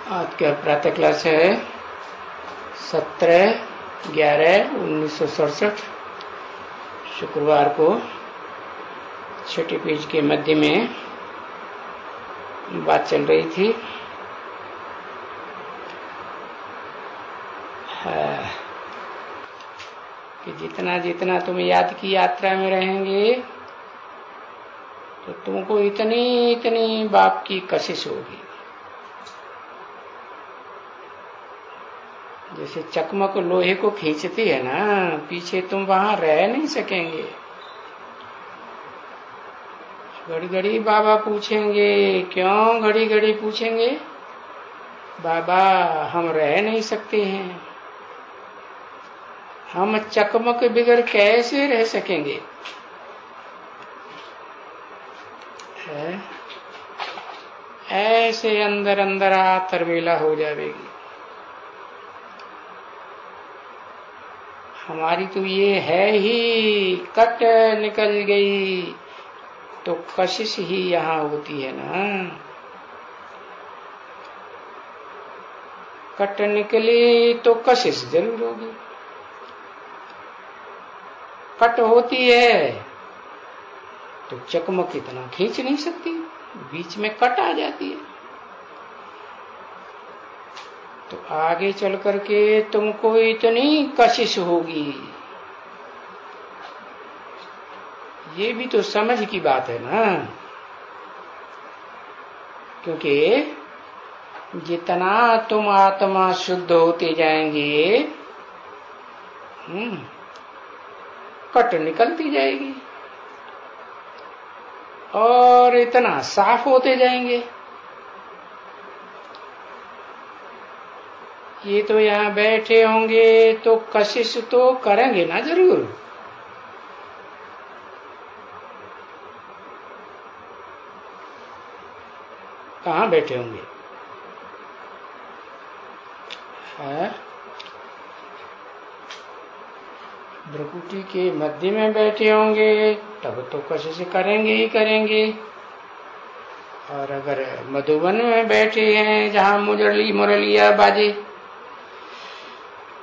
आज का प्रातः क्लास है 17/11/1967 शुक्रवार को छठी पेज के मध्य में बात चल रही थी। कि जितना जितना तुम याद की यात्रा में रहेंगे तो तुमको इतनी इतनी बाप की कशिश होगी। जैसे चकमक लोहे को खींचती है ना, पीछे तुम वहां रह नहीं सकेंगे। घड़ी घड़ी बाबा पूछेंगे, क्यों घड़ी घड़ी पूछेंगे? बाबा हम रह नहीं सकते हैं, हम चकमक बिगर कैसे रह सकेंगे? है? ऐसे अंदर अंदर तरवेला हो जाएगी। हमारी तो ये है ही, कट निकल गई तो कशिश ही यहाँ होती है ना। कट निकली तो कशिश जरूर होगी। कट होती है तो चकमक इतना खींच नहीं सकती, बीच में कट आ जाती है। तो आगे चल करके तुमको इतनी कशिश होगी। ये भी तो समझ की बात है ना, क्योंकि जितना तुम आत्मा शुद्ध होते जाएंगे कट निकलती जाएगी और इतना साफ होते जाएंगे। ये तो यहाँ बैठे होंगे तो कशिश तो करेंगे ना जरूर। कहाँ बैठे होंगे? भ्रकुटी के मध्य में बैठे होंगे तब तो कशिश करेंगे ही करेंगे। और अगर मधुबन में बैठे हैं जहाँ मुरलिया बाजे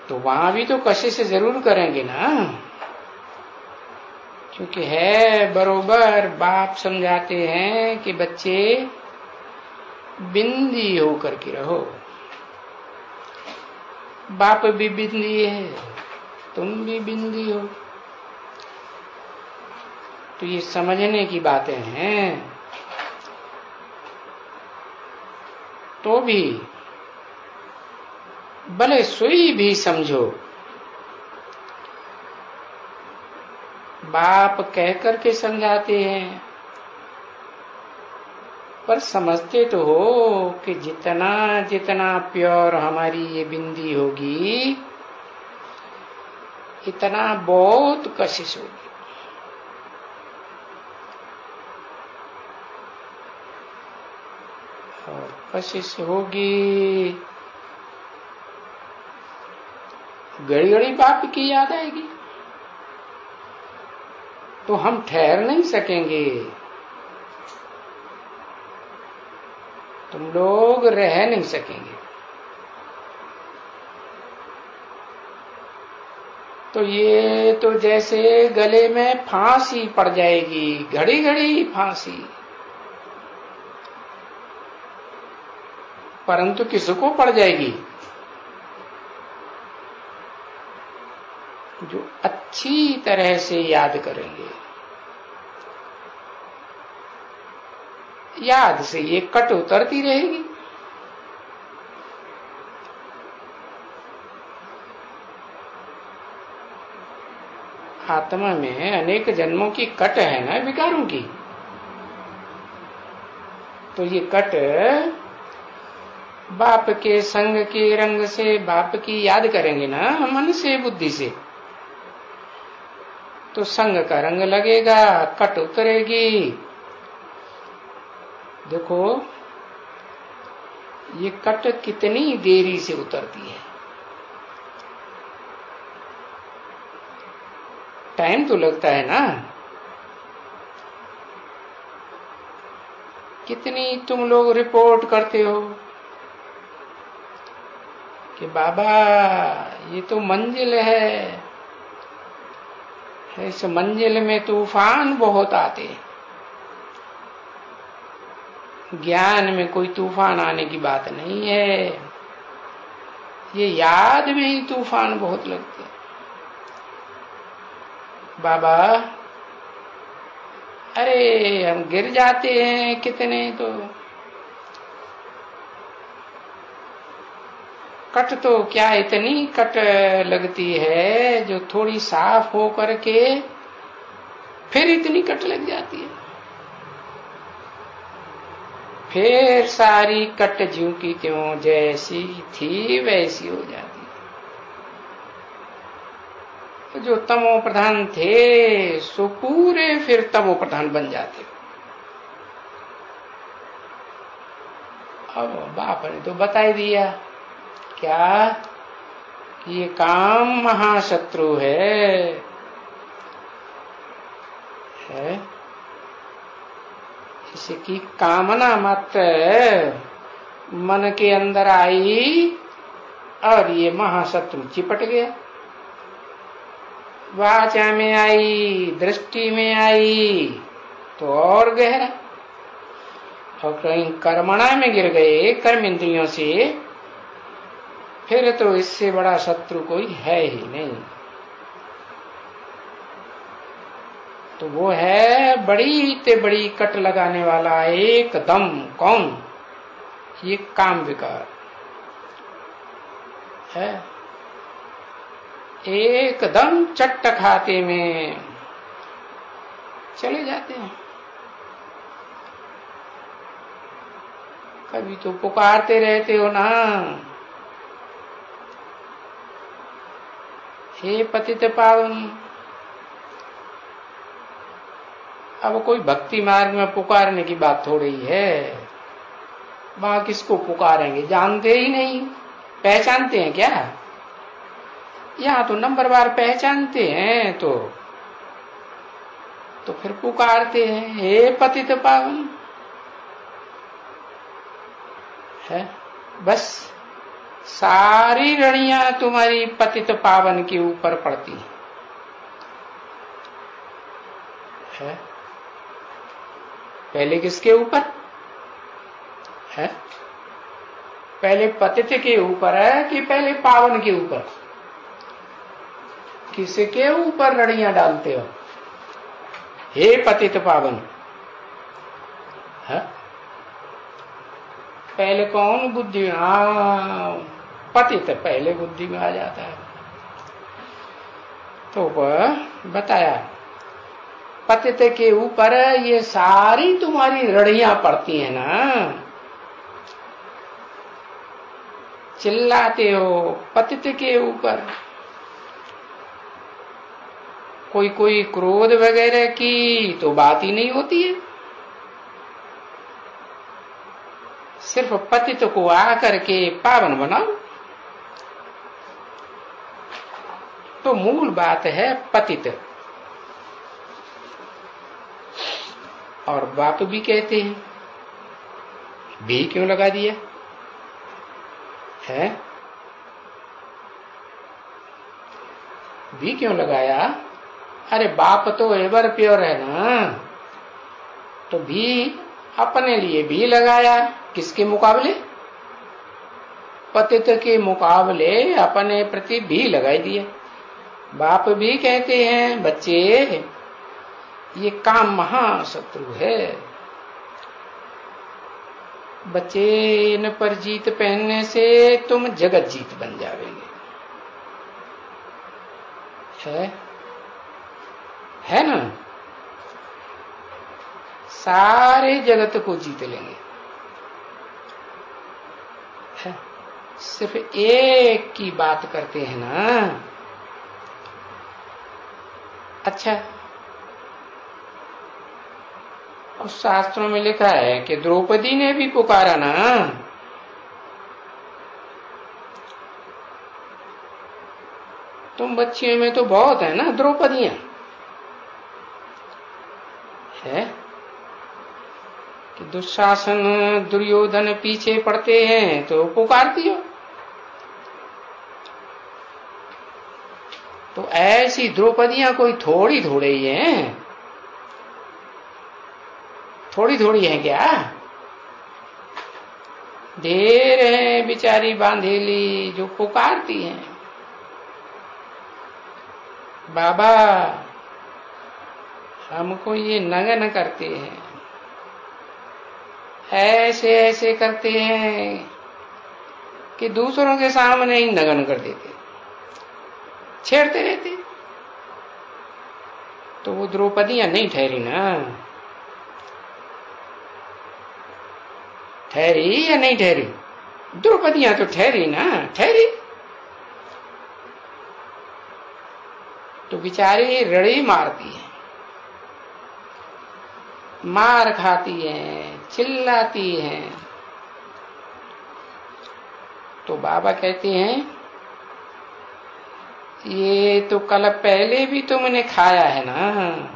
तो वहां भी तो कशिश जरूर करेंगे ना, क्योंकि है बरोबर बाप समझाते हैं कि बच्चे बिंदी हो करके रहो। बाप भी बिंदी है, तुम भी बिंदी हो। तो ये समझने की बातें हैं। तो भी भले सोई भी समझो, बाप कह करके समझाते हैं, पर समझते तो हो कि जितना जितना प्योर हमारी ये बिंदी होगी इतना बहुत कशिश होगी। और कशिश होगी, घड़ी घड़ी बाप की याद आएगी तो हम ठहर नहीं सकेंगे। तुम लोग रह नहीं सकेंगे। तो ये तो जैसे गले में फांसी पड़ जाएगी, घड़ी घड़ी फांसी। परंतु किसको पड़ जाएगी? जो अच्छी तरह से याद करेंगे। याद से ये कट उतरती रहेगी। आत्मा में अनेक जन्मों की कट है ना, विकारों की। तो ये कट बाप के संग के रंग से बाप की याद करेंगे ना, मन से बुद्धि से, तो संग का रंग लगेगा, कट उतरेगी। देखो ये कट कितनी देरी से उतरती है। टाइम तो लगता है ना। कितनी तुम लोग रिपोर्ट करते हो, कि बाबा ये तो मंजिल है, इस मंजिल में तूफान बहुत आते हैं। ज्ञान में कोई तूफान आने की बात नहीं है, ये याद में ही तूफान बहुत लगते हैं। बाबा अरे हम गिर जाते हैं कितने, तो कट तो क्या इतनी कट लगती है जो थोड़ी साफ हो करके फिर इतनी कट लग जाती है, फिर सारी कट ज्यों की त्यों जैसी थी वैसी हो जाती है। जो तमो प्रधान थे सो पूरे फिर तमो प्रधान बन जाते। अब बाप ने तो बता ही दिया क्या कि ये काम महाशत्रु है? इसकी कामना मात्र मन के अंदर आई और ये महाशत्रु चिपट गया। वाचा में आई, दृष्टि में आई तो और गहरा, और कहीं कर्मणा में गिर गए कर्म इंद्रियों से, फिर तो इससे बड़ा शत्रु कोई है ही नहीं। तो वो है बड़ी ते बड़ी कट लगाने वाला एकदम कौन? ये काम विकार है। एकदम चट्ट खाते में चले जाते हैं। कभी तो पुकारते रहते हो ना, हे पतित पावन। अब कोई भक्ति मार्ग में पुकारने की बात थोड़ी है, वहां किसको पुकारेंगे? जानते ही नहीं, पहचानते हैं क्या? यहाँ तो नंबरवार पहचानते हैं तो फिर पुकारते हैं, हे पतित पावन है। बस सारी रणियां तुम्हारी पतित पावन के ऊपर पड़ती है। पहले किसके ऊपर है? पहले पतित के ऊपर है कि पहले पावन के ऊपर? किसके ऊपर रणियां डालते हो? हे पतित पावन है? पहले कौन बुद्धि? हाँ, पतित पहले बुद्धि में आ जाता है। तो बताया पतित के ऊपर ये सारी तुम्हारी रणियां पड़ती है ना, चिल्लाते हो पतित के ऊपर। कोई क्रोध वगैरह की तो बात ही नहीं होती है, सिर्फ पतित को आकर के पावन बनाओ। तो मूल बात है पतित। और बाप भी कहते हैं, भी क्यों लगा दिया है? भी क्यों लगाया? अरे बाप तो एवर प्योर है ना, तो भी अपने लिए भी लगाया। किसके मुकाबले? पतित के मुकाबले अपने प्रति भी लगाई दिए। बाप भी कहते हैं, बच्चे ये काम महाशत्रु है, बच्चे इन पर जीत पहनने से तुम जगत जीत बन जाओगे। है ना? सारे जगत को जीत लेंगे। है? सिर्फ एक की बात करते हैं ना। अच्छा, और शास्त्रों में लिखा है कि द्रौपदी ने भी पुकारा ना। तुम बच्चियों में तो बहुत है ना द्रौपदियां, है कि दुशासन दुर्योधन पीछे पड़ते हैं तो पुकारती हो। तो ऐसी द्रौपदियां कोई थोड़ी थोड़ी ही हैं, थोड़ी थोड़ी है क्या? ढेर है बिचारी बांधेली जो पुकारती हैं, बाबा हमको ये नगन करते हैं, ऐसे ऐसे करते हैं कि दूसरों के सामने ही नगन कर देते, छेड़ते रहते। तो वो द्रौपदियां नहीं ठहरी ना, ठहरी या नहीं ठहरी? द्रौपदियां तो ठहरी ना, ठहरी। तो बेचारी रड़ी मारती है, मार खाती है, चिल्लाती है। तो बाबा कहते हैं ये तो कल पहले भी तुमने खाया है ना,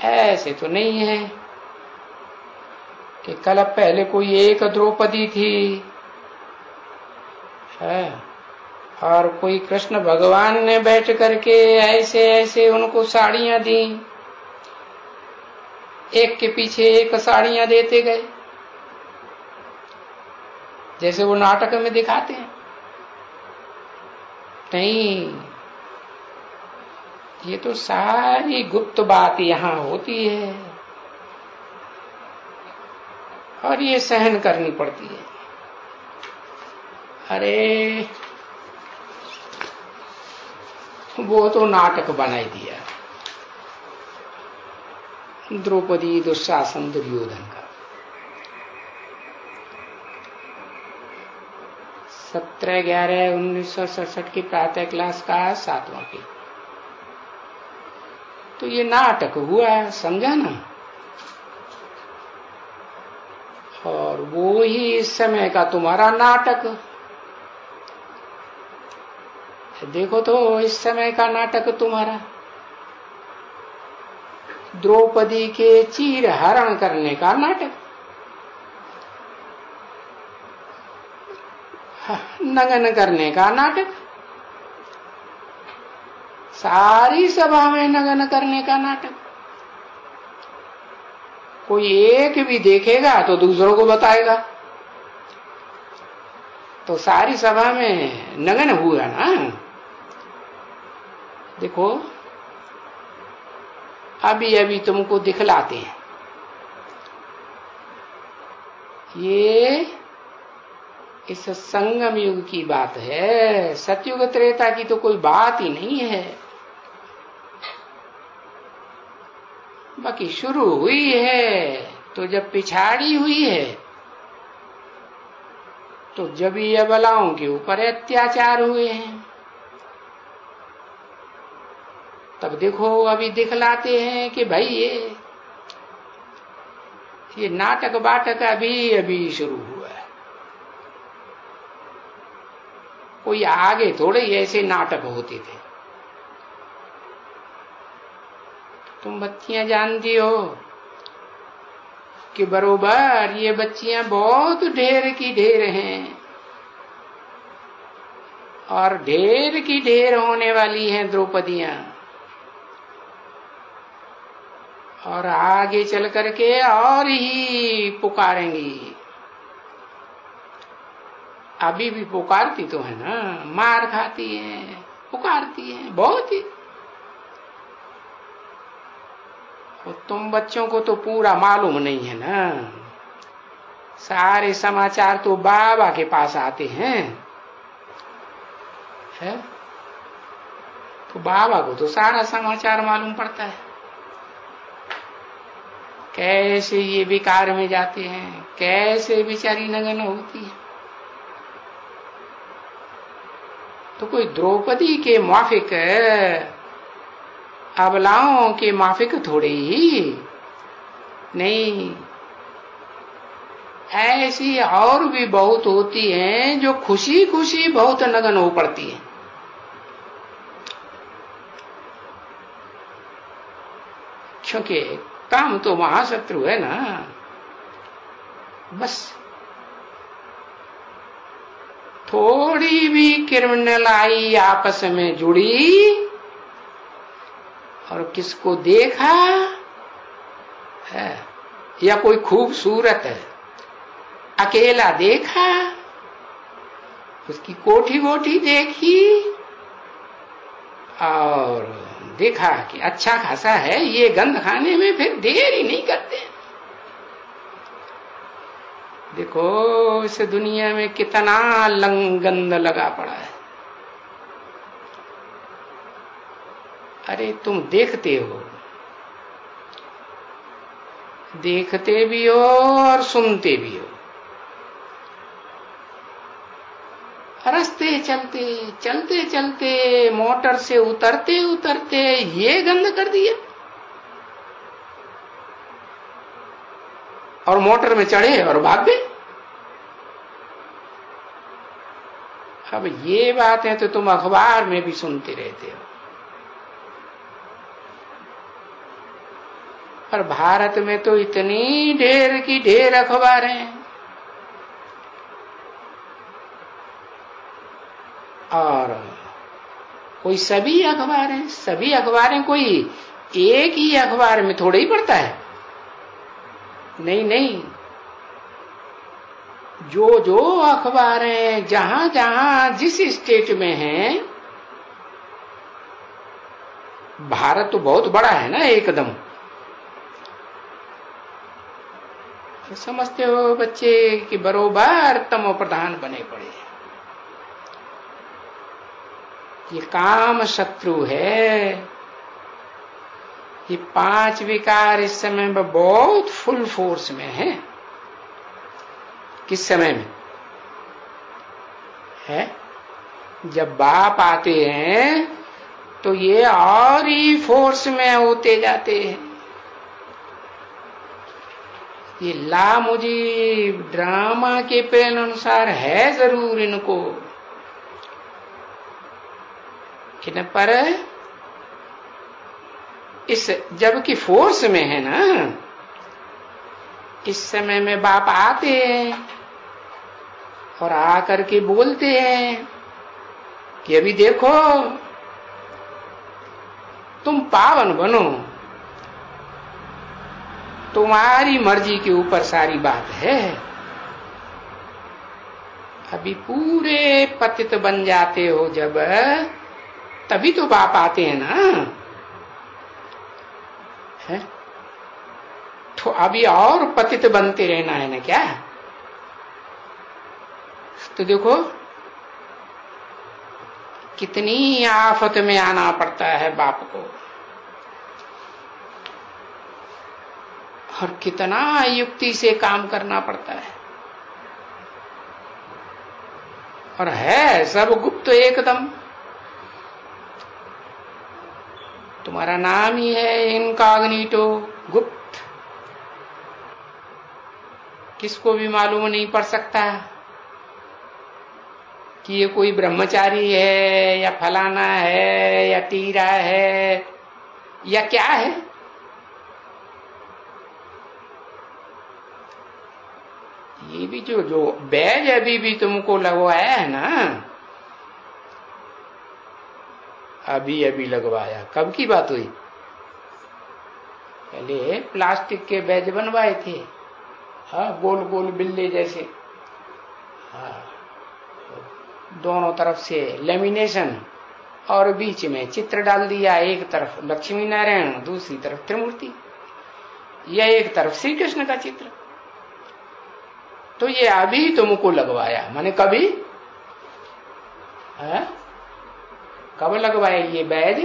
ऐसे तो नहीं है कि कल पहले कोई एक द्रौपदी थी है और कोई कृष्ण भगवान ने बैठ करके ऐसे ऐसे उनको साड़ियां दी, एक के पीछे एक साड़ियां देते गए, जैसे वो नाटक में दिखाते हैं। नहीं, ये तो सारी गुप्त बात यहां होती है और ये सहन करनी पड़ती है। अरे वो तो नाटक बनाई दिया, द्रौपदी दुशासन दुर्योधन का। 17/11/1967 की प्रातः क्लास का 7वां पे। तो ये नाटक हुआ, समझा ना? और वो ही इस समय का तुम्हारा नाटक देखो तो, इस समय का नाटक तुम्हारा द्रौपदी के चीर हरण करने का नाटक, नगन करने का नाटक, सारी सभा में नगन करने का नाटक। कोई एक भी देखेगा तो दूसरों को बताएगा, तो सारी सभा में नगन हुआ ना। देखो अभी अभी तुमको दिखलाते हैं, ये इस संगम युग की बात है, सतयुग त्रेता की तो कोई बात ही नहीं है। बाकी शुरू हुई है तो जब पिछाड़ी हुई है तो जब ये अबलाओं के ऊपर अत्याचार हुए हैं, तब देखो अभी दिखलाते हैं कि भाई ये नाटक बाटक अभी अभी शुरू हुआ है। कोई आगे थोड़े ऐसे नाटक होते थे। तुम बच्चियां जानती हो कि बरोबर ये बच्चियां बहुत ढेर की ढेर हैं और ढेर की ढेर होने वाली हैं द्रौपदियां, और आगे चल करके और ही पुकारेंगी। अभी भी पुकारती तो है ना, मार खाती हैं, पुकारती हैं बहुत ही। और तुम बच्चों को तो पूरा मालूम नहीं है ना, सारे समाचार तो बाबा के पास आते हैं, है? तो बाबा को तो सारा समाचार मालूम पड़ता है, कैसे ये विकार में जाते हैं, कैसे बेचारी नगन होती है। तो कोई द्रौपदी के माफिक, अबलाओं के माफिक थोड़ी ही नहीं, ऐसी और भी बहुत होती हैं जो खुशी खुशी बहुत नगन हो पड़ती है। क्योंकि काम तो महाशत्रु है ना, बस थोड़ी भी क्रिमिनलाई आपस में जुड़ी और किसको देखा है, या कोई खूबसूरत है अकेला देखा, उसकी कोठी वोठी देखी और देखा कि अच्छा खासा है, ये गंध खाने में फिर देर ही नहीं करते। देखो इस दुनिया में कितना गंध लगा पड़ा है। अरे तुम देखते हो, देखते भी हो और सुनते भी हो, रास्ते चलते चलते चलते मोटर से उतरते उतरते ये गंध कर दिया, और मोटर में चढ़े और भाग गए। अब ये बातें तो तुम अखबार में भी सुनते रहते हो, पर भारत में तो इतनी ढेर की ढेर अखबारें हैं, और कोई सभी अखबारें कोई एक ही अखबार में थोड़ा ही पड़ता है। नहीं, जो जो अखबारें जहां जहां जिस स्टेट में हैं, भारत तो बहुत बड़ा है ना एकदम, तो समझते हो बच्चे कि बरोबर तमो प्रधान बने पड़े। ये काम शत्रु है। ये 5 विकार इस समय में बहुत फुल फोर्स में है। किस समय में है? जब बाप आते हैं तो ये और ही फोर्स में होते जाते हैं। ये लामुजी ड्रामा के प्लान अनुसार है जरूर इनको, इन पर इस जबकि फोर्स में है ना, इस समय में बाप आते हैं और आकर के बोलते हैं कि अभी देखो तुम पावन बनो, तुम्हारी मर्जी के ऊपर सारी बात है। अभी पूरे पतित बन जाते हो जब, तभी तो बाप आते हैं ना, है? तो अभी और पतित बनते रहना है ना क्या? तो देखो कितनी आफत में आना पड़ता है बाप को, और कितना युक्ति से काम करना पड़ता है, और है सब गुप्त एकदम। तुम्हारा नाम ही है इनकॉग्निटो, गुप्त, किसको भी मालूम नहीं पड़ सकता कि ये कोई ब्रह्मचारी है या फलाना है या टीरा है या क्या है। ये भी जो बैज अभी भी तुमको लगवाया है ना, अभी लगवाया, कब की बात हुई? पहले प्लास्टिक के बैज बनवाए थे, हाँ, गोल गोल बिल्ले जैसे, हाँ, दोनों तरफ से लेमिनेशन और बीच में चित्र डाल दिया, एक तरफ लक्ष्मी नारायण, दूसरी तरफ त्रिमूर्ति, या एक तरफ श्री कृष्ण का चित्र। तो ये अभी तुमको लगवाया, माने कभी, है? कब लगवाए ये बैज?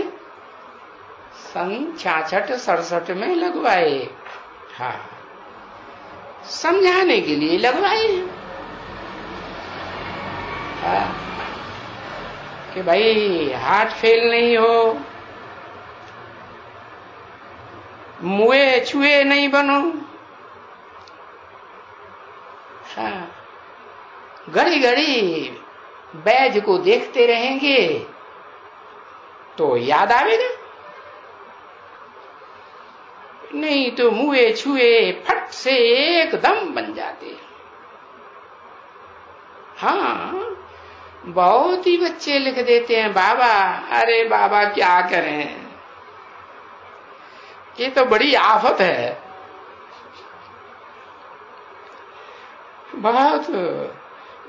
सन 66-67 में लगवाए, हाँ, समझाने के लिए लगवाए, हाँ, कि भाई हार्ट फेल नहीं हो, मुए छुए नहीं बनो, हाँ, घड़ी घड़ी बैज को देखते रहेंगे तो याद आवेगा, नहीं तो मुए छुए फट से एकदम बन जाते। हाँ, बहुत ही बच्चे लिख देते हैं बाबा। अरे बाबा क्या करें, ये तो बड़ी आफत है, बहुत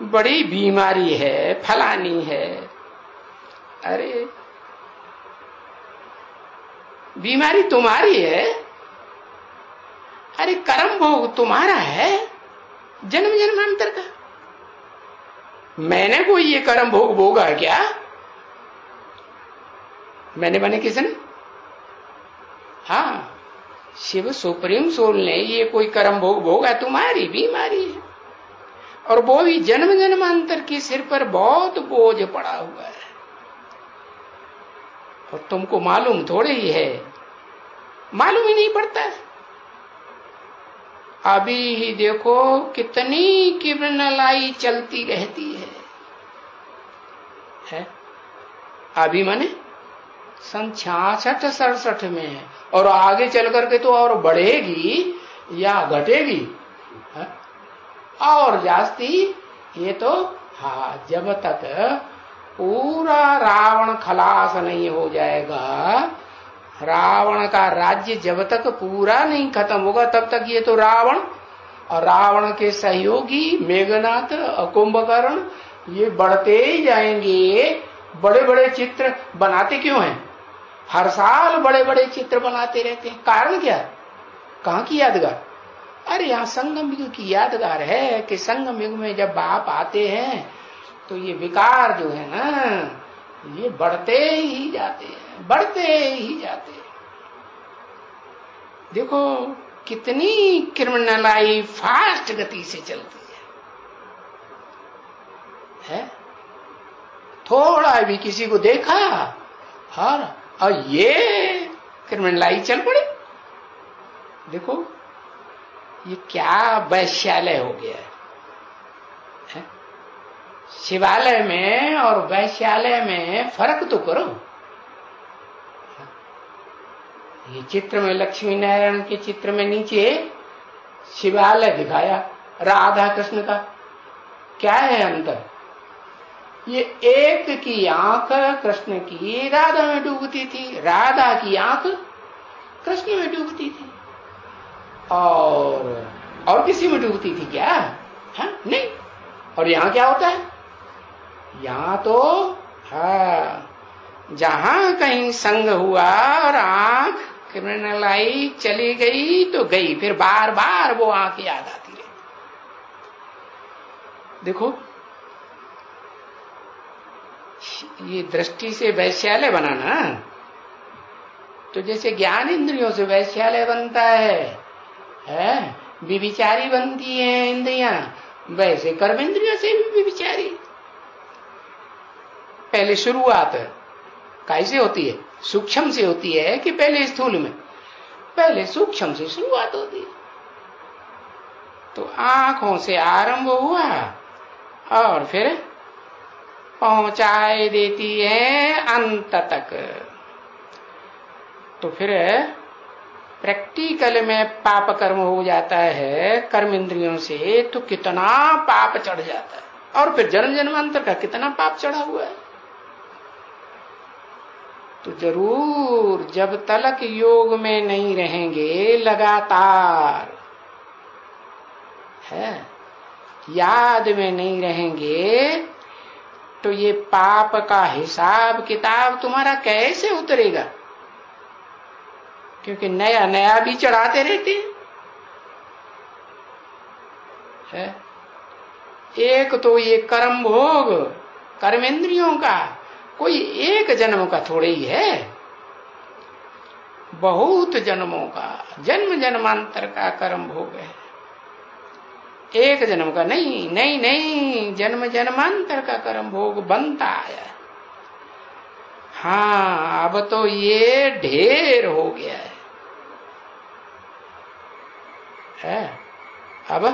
बड़ी बीमारी है, फलानी है। अरे बीमारी तुम्हारी है, अरे कर्म भोग तुम्हारा है जन्म जन्मांतर का। मैंने कोई ये कर्म भोग भोगा है क्या? मैंने बने किसने? हाँ, शिव सुप्रीम सोल ने ये कोई कर्म भोग भोगा, तुम्हारी बीमारी है। और वो भी जन्म जन्मांतर के सिर पर बहुत बोझ पड़ा हुआ है, और तुमको मालूम थोड़े ही है, मालूम ही नहीं पड़ता है। अभी ही देखो कितनी किरणलाई चलती रहती है? अभी माने सन 66-67 में है, और आगे चल करके तो और बढ़ेगी या घटेगी है? और जास्ती ये तो हाँ, जब तक पूरा रावण खलास नहीं हो जाएगा, रावण का राज्य जब तक पूरा नहीं खत्म होगा, तब तक ये तो रावण और रावण के सहयोगी मेघनाथ कुंभकर्ण ये बढ़ते ही जाएंगे। बड़े बड़े चित्र बनाते क्यों हैं? हर साल बड़े बड़े चित्र बनाते रहते हैं, कारण क्या? कहाँ की यादगार? अरे यहाँ संगम युग की यादगार है कि संगम युग में जब बाप आते हैं तो ये विकार जो है ना, ये बढ़ते ही जाते हैं, बढ़ते ही जाते हैं। देखो कितनी क्रिमिनलाई फास्ट गति से चलती है? थोड़ा भी किसी को देखा और ये क्रिमिनलाई चल पड़ी। देखो ये क्या वैश्यालय हो गया है? शिवालय में और वैश्यालय में फर्क तो करो। ये चित्र में लक्ष्मी नारायण के चित्र में नीचे शिवालय दिखाया राधा कृष्ण का, क्या है अंतर? ये एक की आंख कृष्ण की राधा में डूबती थी, राधा की आंख कृष्ण में डूबती थी, और किसी में डूबती थी क्या? हाँ नहीं। और यहाँ क्या होता है? यहाँ तो हाँ, जहां कहीं संग हुआ और आंख क्रिमिनलाई चली गई तो गई, फिर बार बार वो आंख याद आती रही। देखो ये दृष्टि से वैश्यालय बनाना, तो जैसे ज्ञान इंद्रियों से वैश्यालय बनता है, विविचारी बनती है इंद्रियां, वैसे कर्म इंद्रियों से भी विविचारी। पहले शुरुआत कैसे होती है? सूक्ष्म से होती है कि पहले स्थूल में? पहले सूक्ष्म से शुरुआत होती है। तो आंखों से आरंभ हुआ और फिर पहुंचाए देती है अंत तक। तो फिर प्रैक्टिकल में पाप कर्म हो जाता है कर्म इंद्रियों से, तो कितना पाप चढ़ जाता है, और फिर जन्म जन्मांतर का कितना पाप चढ़ा हुआ है। तो जरूर जब तलक योग में नहीं रहेंगे, लगातार है याद में नहीं रहेंगे, तो ये पाप का हिसाब किताब तुम्हारा कैसे उतरेगा? क्योंकि नया नया भी चढ़ाते रहते हैं। एक तो ये कर्म भोग कर्मेंद्रियों का कोई एक जन्म का थोड़े ही है, बहुत जन्मों का, जन्म जन्मांतर का कर्म भोग है, एक जन्म का नहीं। नहीं नहीं, जन्म जन्मांतर का कर्म भोग बनता आया। हाँ, अब तो ये ढेर हो गया है। अब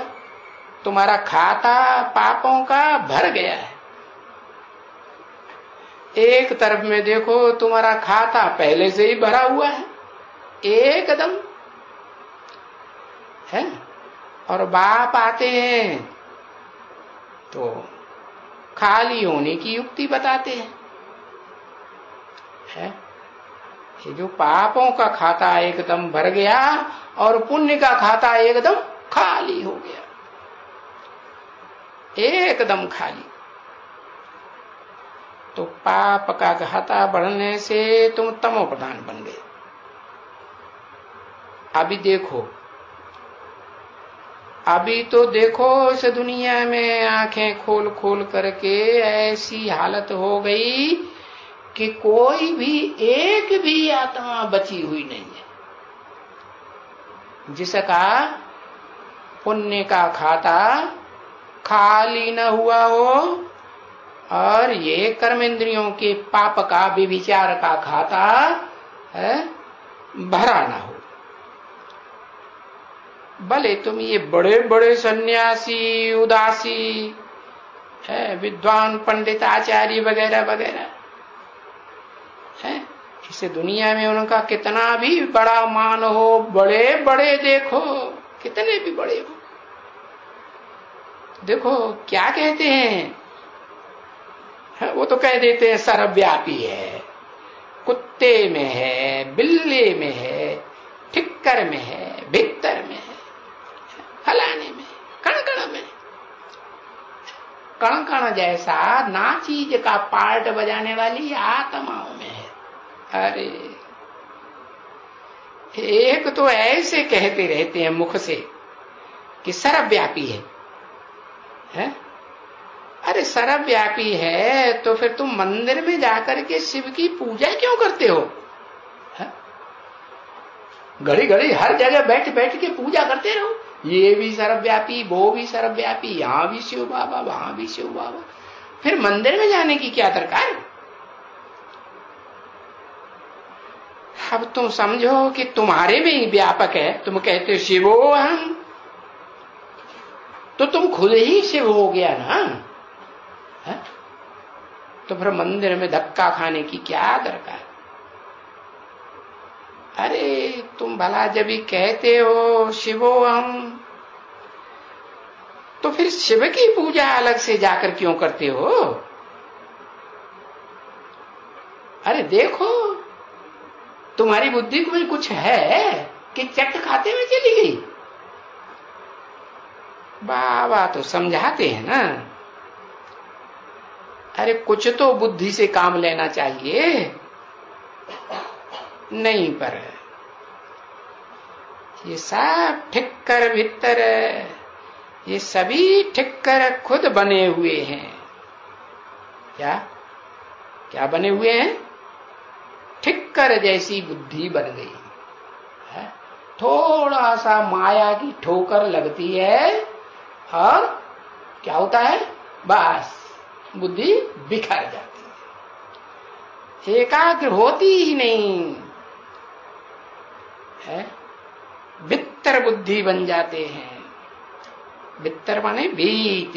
तुम्हारा खाता पापों का भर गया है। एक तरफ में देखो तुम्हारा खाता पहले से ही भरा हुआ है एकदम है, और बाप आते हैं तो खाली होने की युक्ति बताते हैं, है? ये जो पापों का खाता एकदम भर गया और पुण्य का खाता एकदम खाली हो गया, एकदम खाली। तो पाप का खाता बढ़ने से तुम तमो प्रधान बन गए। अभी देखो, अभी तो देखो इस दुनिया में आंखें खोल खोल करके ऐसी हालत हो गई कि कोई भी एक भी आत्मा बची हुई नहीं है जिसका पुण्य का खाता खाली न हुआ हो और ये कर्मेंद्रियों के पाप का व्यभिचार का खाता भरा ना हो। भले तुम ये बड़े बड़े सन्यासी, उदासी, विद्वान, पंडित, आचार्य वगैरह वगैरह है, इस दुनिया में उनका कितना भी बड़ा मान हो, बड़े बड़े देखो, कितने भी बड़े हो, देखो क्या कहते हैं, वो तो कह देते हैं सर्वव्यापी है, कुत्ते में है, बिल्ले में है, ठिक्कर में है, भीतर में है, फलाने में, कण कण में, कण कण जैसा ना चीज का पार्ट बजाने वाली आत्माओं में है। अरे एक तो ऐसे कहते रहते हैं मुख से कि सर्वव्यापी है? अरे सर्वव्यापी है तो फिर तुम मंदिर में जाकर के शिव की पूजा क्यों करते हो? घड़ी घड़ी हर जगह बैठ बैठ के पूजा करते रहो, ये भी सर्वव्यापी, वो भी सर्वव्यापी, यहां भी शिव बाबा, वहां भी शिव बाबा, फिर मंदिर में जाने की क्या दरकार? अब तुम समझो कि तुम्हारे में ही व्यापक है, तुम कहते हो शिवो हम, तो तुम खुद ही शिव हो गया ना, है? तो फिर मंदिर में धक्का खाने की क्या दरकार? अरे तुम भला जब भी कहते हो शिवो हम, तो फिर शिव की पूजा अलग से जाकर क्यों करते हो? अरे देखो तुम्हारी बुद्धि में कुछ है कि चट खाते में चली गई? बाबा तो समझाते हैं ना, अरे कुछ तो बुद्धि से काम लेना चाहिए, नहीं पर ये सब ठिक्कर भीतर, ये सभी ठिक्कर खुद बने हुए हैं। क्या क्या बने हुए हैं? ठिक्कर जैसी बुद्धि बन गई है। थोड़ा सा माया की ठोकर लगती है और क्या होता है, बस बुद्धि बिखर जाती है, एकाग्र होती ही नहीं है, बित्तर बुद्धि बन जाते हैं। बित्तर माने भीत,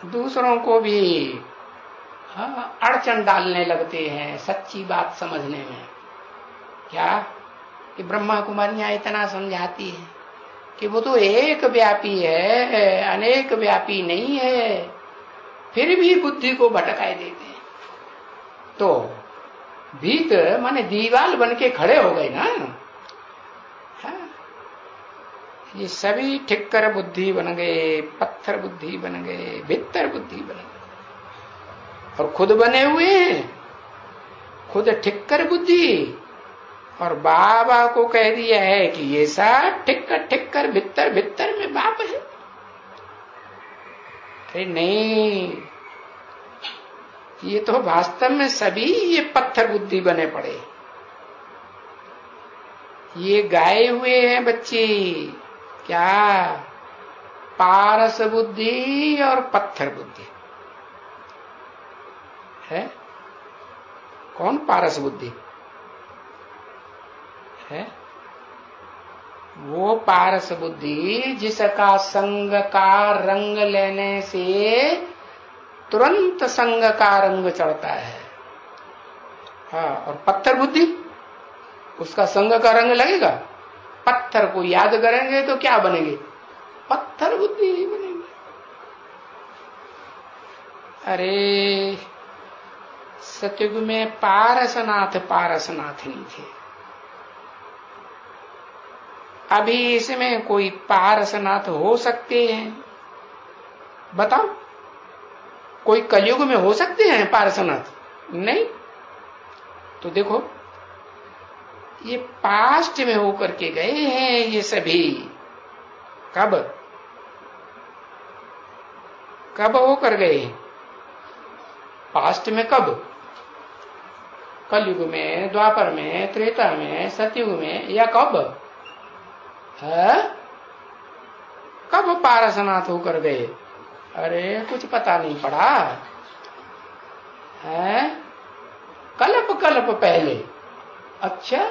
दूसरों को भी अड़चन डालने लगते हैं सच्ची बात समझने में। क्या कि ब्रह्मा कुमारियां इतना समझाती है कि वो तो एक व्यापी है, अनेक व्यापी नहीं है, फिर भी बुद्धि को भटकाए देते हैं। तो भीत माने दीवाल बन के खड़े हो गए ना, ये सभी ठिक्कर बुद्धि बन गए, पत्थर बुद्धि बन गए, भीतर बुद्धि बन गए और खुद बने हुए हैं, खुद ठिक्कर बुद्धि। और बाबा को कह दिया है कि ये सब ठिक्कर ठिक्कर भीतर भीतर में बाप है। अरे नहीं, ये तो वास्तव में सभी ये पत्थर बुद्धि बने पड़े, ये गाए हुए हैं बच्चे। क्या? पारस बुद्धि और पत्थर बुद्धि है। कौन पारस बुद्धि है? वो पारस बुद्धि जिसका संग का रंग लेने से तुरंत संग का रंग चढ़ता है। हाँ, और पत्थर बुद्धि, उसका संग का रंग लगेगा, पत्थर को याद करेंगे तो क्या बनेंगे? पत्थर बुद्धि ही बनेंगे। अरे सतयुग में पारसनाथ नहीं थे। अभी इसमें कोई पारसनाथ हो सकते हैं? बताओ, कोई कलयुग में हो सकते हैं पारसनाथ? नहीं। तो देखो, ये पास्ट में होकर के गए हैं ये सभी। कब कब होकर गए? पास्ट में। कब? कलयुग में, द्वापर में, त्रेता में, सतयुग में, या कब है? कब पारसनाथ होकर गए? अरे कुछ पता नहीं पड़ा है? कल्प कल्प पहले। अच्छा,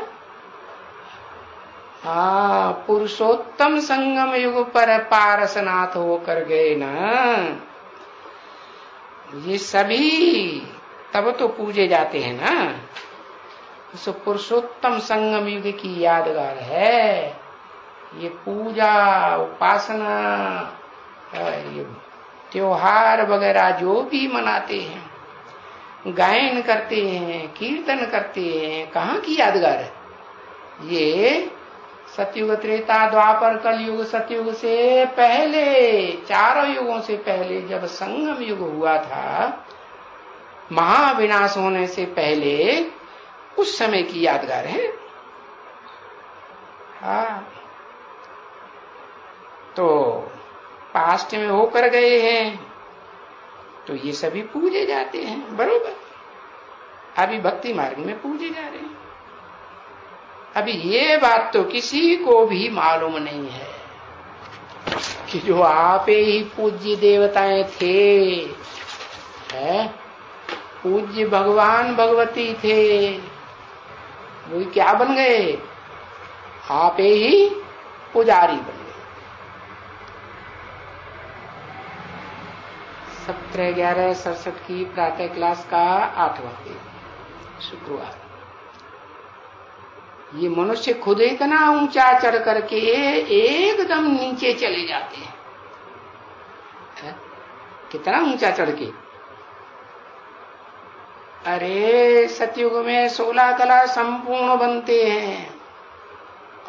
हाँ, पुरुषोत्तम संगम युग पर पारसनाथ होकर गए ना ये सभी। तब तो पूजे जाते हैं ना। इस पुरुषोत्तम संगम युग की यादगार है ये पूजा, उपासना, ये त्योहार वगैरह जो भी मनाते हैं, गायन करते हैं, कीर्तन करते हैं, कहाँ की यादगार है ये? सतयुग, त्रेता, द्वापर, कलयुग, सतयुग से पहले, चारों युगों से पहले, जब संगम युग हुआ था, महाविनाश होने से पहले, उस समय की यादगार है। हाँ, तो पास्ट में होकर गए हैं तो ये सभी पूजे जाते हैं, बरोबर। अभी भक्ति मार्ग में पूजे जा रहे हैं। अभी ये बात तो किसी को भी मालूम नहीं है कि जो आप ही पूज्य देवताएं थे, है पूज्य भगवान भगवती थे, वो क्या बन गए? आप ही पुजारी बन गए। 17/11/67 की प्रातः क्लास का 8वां दिन, शुक्रवार। ये मनुष्य खुद इतना ऊंचा चढ़ करके एकदम नीचे चले जाते हैं। कितना ऊंचा चढ़ के? अरे सतयुग में 16 कला संपूर्ण बनते हैं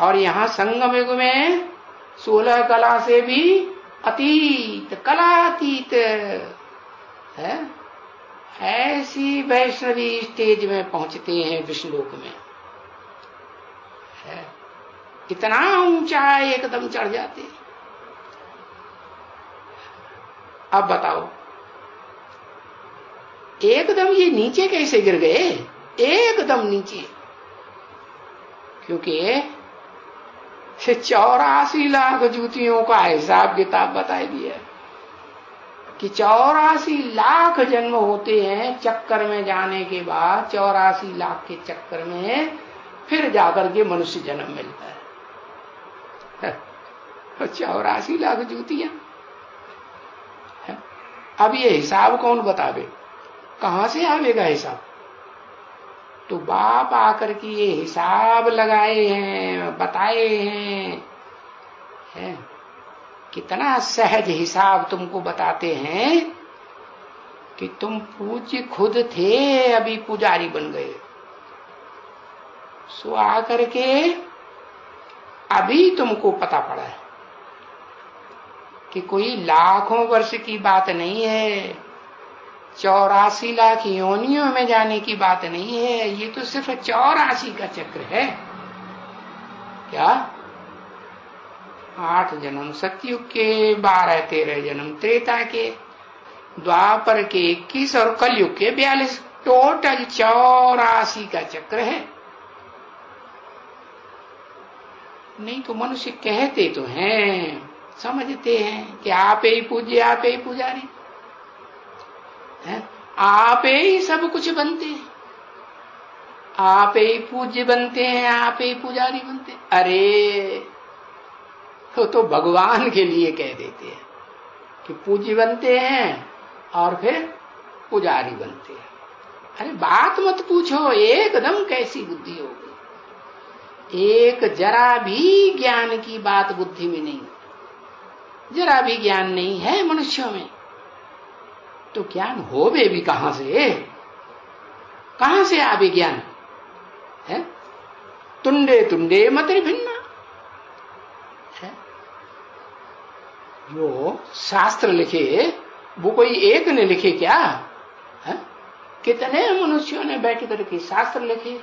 और यहाँ संगम युग में 16 कला से भी अतीत, कलातीत है। ऐसी वैष्णवी स्टेज में पहुंचते हैं विष्णुलोक में, है इतना ऊंचा एकदम चढ़ जाते हैं। अब बताओ, एकदम ये नीचे कैसे गिर गए? एकदम नीचे, क्योंकि 84 लाख जूतियों का हिसाब किताब बता दिया कि 84 लाख जन्म होते हैं चक्कर में जाने के बाद। 84 लाख के चक्कर में फिर जाकर के मनुष्य जन्म मिलता है। 84 लाख जूतियां। अब ये हिसाब कौन बतावे? कहां से आवेगा हिसाब? तो बाप आकर के ये हिसाब लगाए हैं, बताए हैं, है? कितना सहज हिसाब तुमको बताते हैं कि तुम पूज्य खुद थे, अभी पुजारी बन गए। सो आकर के अभी तुमको पता पड़ा है कि कोई लाखों वर्ष की बात नहीं है, 84 लाख योनियों में जाने की बात नहीं है। ये तो सिर्फ 84 का चक्र है। क्या? 8 जन्म सतयुग के, 12-13 जन्म त्रेता के, द्वापर के 21 और कलयुग के 42, टोटल 84 का चक्र है। नहीं तो मनुष्य कहते तो हैं, समझते हैं कि आप ही पूज्य, आप ही पुजारी है, आप ही सब कुछ बनते हैं, आप ही पूज्य बनते हैं, आप ही पुजारी बनते हैं। अरे तो भगवान के लिए कह देते हैं कि पूज्य बनते हैं और फिर पुजारी बनते हैं। अरे बात मत पूछो, एकदम कैसी बुद्धि हो गई। एक जरा भी ज्ञान की बात बुद्धि में नहीं, जरा भी ज्ञान नहीं है मनुष्यों में। तो ज्ञान होवे भी कहां से आवे ज्ञान है? तुंडे तुंडे मत भिन्ना है। जो शास्त्र लिखे वो कोई एक ने लिखे क्या है? कितने मनुष्यों ने बैठ करके शास्त्र लिखे,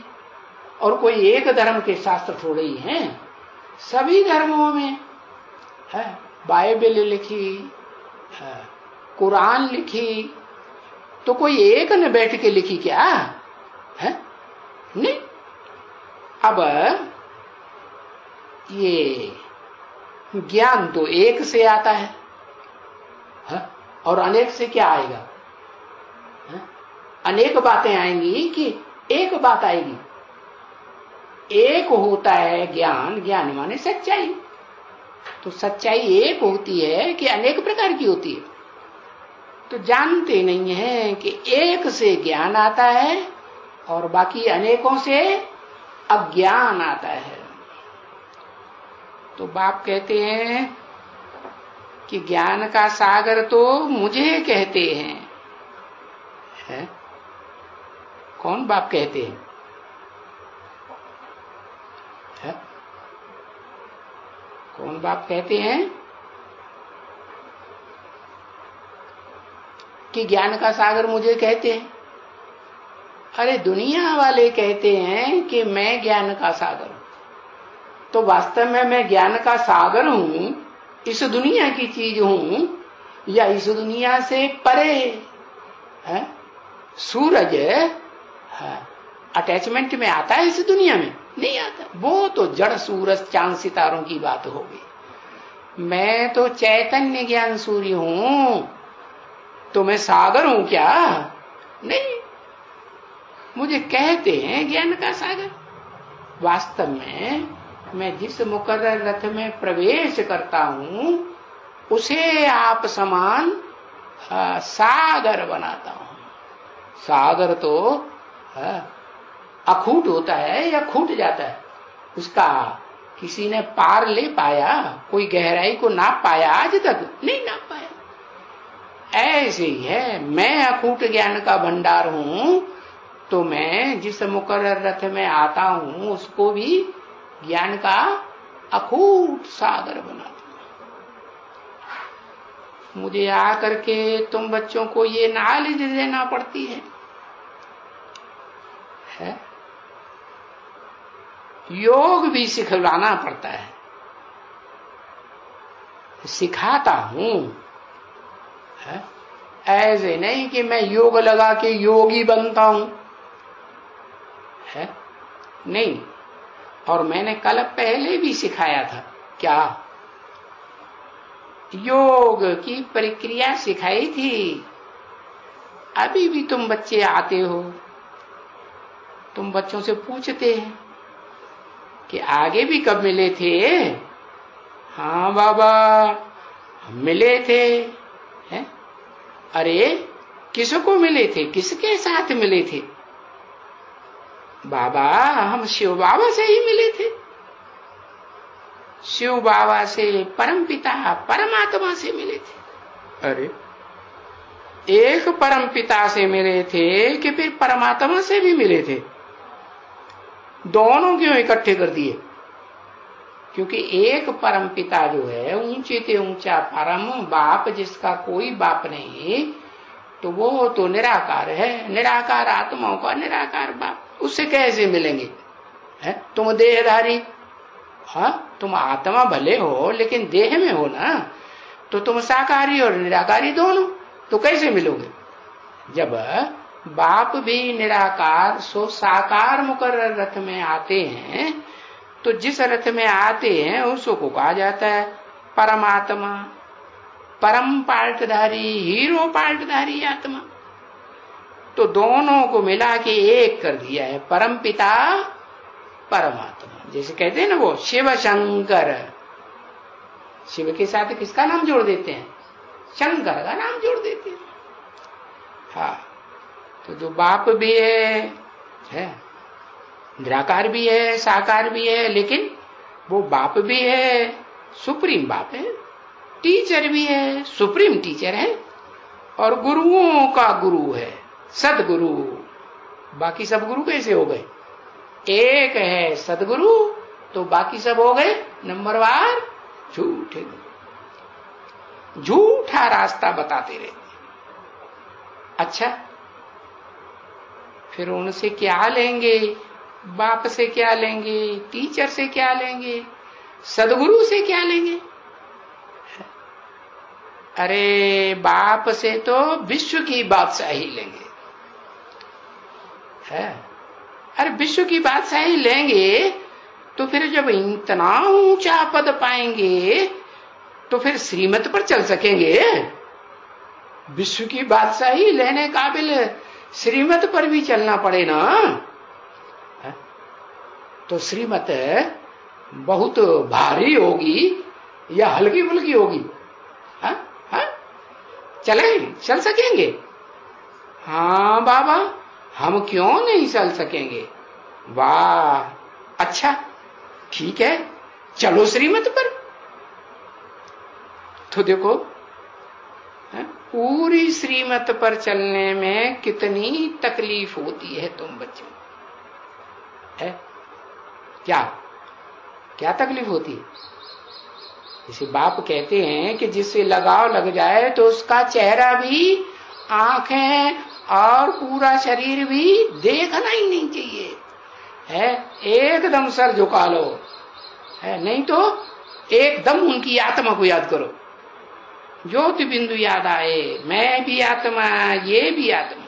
और कोई एक धर्म के शास्त्र थोड़े ही हैं, सभी धर्मों में है। बाइबल लिखी है, कुरान लिखी, तो कोई एक ने बैठ के लिखी क्या है? नहीं। अब ये ज्ञान तो एक से आता है, और अनेक से क्या आएगा? अनेक बातें आएंगी कि एक बात आएगी? एक होता है ज्ञान, ज्ञान माने सच्चाई। तो सच्चाई एक होती है कि अनेक प्रकार की होती है? तो जानते नहीं है कि एक से ज्ञान आता है और बाकी अनेकों से अज्ञान आता है। तो बाप कहते हैं कि ज्ञान का सागर तो मुझे कहते हैं, है? कौन बाप कहते हैं? है? कौन बाप कहते हैं कि ज्ञान का सागर मुझे कहते हैं? अरे दुनिया वाले कहते हैं कि मैं ज्ञान का सागर हूं। तो वास्तव में मैं ज्ञान का सागर हूं, इस दुनिया की चीज हूं, या इस दुनिया से परे है? सूरज अटैचमेंट में आता है इस दुनिया में? नहीं आता। वो तो जड़ सूरज चांद सितारों की बात होगी। मैं तो चैतन्य ज्ञान सूर्य हूं, तो मैं सागर हूं क्या? नहीं। मुझे कहते हैं ज्ञान का सागर। वास्तव में मैं जिस मुकर्रर रथ में प्रवेश करता हूं उसे आप समान सागर बनाता हूं। सागर तो अखूट होता है या खूट जाता है, उसका किसी ने पार ले पाया? कोई गहराई को नाप पाया? आज तक नहीं नाप पाया। ऐसे ही है, मैं अखूट ज्ञान का भंडार हूं, तो मैं जिस मुकर्रर रथ में आता हूं उसको भी ज्ञान का अखूट सागर बनाता हूं। मुझे आकर के तुम बच्चों को ये नॉलेज देना पड़ती है? योग भी सिखलाना पड़ता है। सिखाता हूं, ऐसे नहीं कि मैं योग लगा के योगी बनता हूं, है नहीं। और मैंने कल पहले भी सिखाया था क्या? योग की प्रक्रिया सिखाई थी। अभी भी तुम बच्चे आते हो, तुम बच्चों से पूछते हैं कि आगे भी कब मिले थे? हाँ बाबा मिले थे। हैं? अरे किसको मिले थे? किसके साथ मिले थे? बाबा हम शिव बाबा से ही मिले थे। शिव बाबा से, परम पिता परमात्मा से मिले थे। अरे एक परम पिता से मिले थे कि फिर परमात्मा से भी मिले थे? दोनों क्यों इकट्ठे कर दिए? क्योंकि एक परम पिता जो है ऊंचे से ऊंचा परम बाप, जिसका कोई बाप नहीं, तो वो तो निराकार है। निराकार आत्माओं का निराकार बाप, उससे कैसे मिलेंगे? है तुम देहधारी, हाँ तुम आत्मा भले हो लेकिन देह में हो ना, तो तुम साकारी और निराकारी दोनों, तो कैसे मिलोगे? जब बाप भी निराकार सो साकार मुकर्रर रथ में आते हैं, तो जिस रथ में आते हैं उसको कहा जाता है परमात्मा, परम पार्टधारी, हीरो पार्टधारी आत्मा। तो दोनों को मिला के एक कर दिया है, परम पिता परमात्मा। जैसे कहते हैं ना वो शिव शंकर, शिव के साथ किसका नाम जोड़ देते हैं? शंकर का नाम जोड़ देते हैं। हाँ, तो जो बाप भी है निराकार भी है, साकार भी है, लेकिन वो बाप भी है, सुप्रीम बाप है, टीचर भी है, सुप्रीम टीचर है। और गुरुओं का गुरु है सदगुरु। बाकी सब गुरु कैसे हो गए? एक है सदगुरु, तो बाकी सब हो गए नंबरवार झूठे गुरु, झूठा रास्ता बताते रहते। अच्छा, फिर उनसे क्या लेंगे? बाप से क्या लेंगे? टीचर से क्या लेंगे? सदगुरु से क्या लेंगे? अरे बाप से तो विश्व की बादशाही लेंगे है। अरे विश्व की बादशाही लेंगे तो फिर जब इतना ऊंचा पद पाएंगे तो फिर श्रीमत पर चल सकेंगे? विश्व की बादशाही लेने काबिल श्रीमत पर भी चलना पड़े ना। तो श्रीमत बहुत भारी होगी या हल्की फुल्की होगी? चल सकेंगे? हाँ बाबा, हम क्यों नहीं चल सकेंगे? वाह, अच्छा ठीक है, चलो श्रीमत पर। तो देखो पूरी श्रीमत पर चलने में कितनी तकलीफ होती है तुम बच्चों है? क्या क्या तकलीफ होती है? इसे बाप कहते हैं कि जिससे लगाव लग जाए तो उसका चेहरा भी, आंखें और पूरा शरीर भी देखना ही नहीं चाहिए है। एकदम सर झुका लो है, नहीं तो एकदम उनकी आत्मा को याद करो। ज्योति बिंदु याद आए, मैं भी आत्मा, ये भी आत्मा।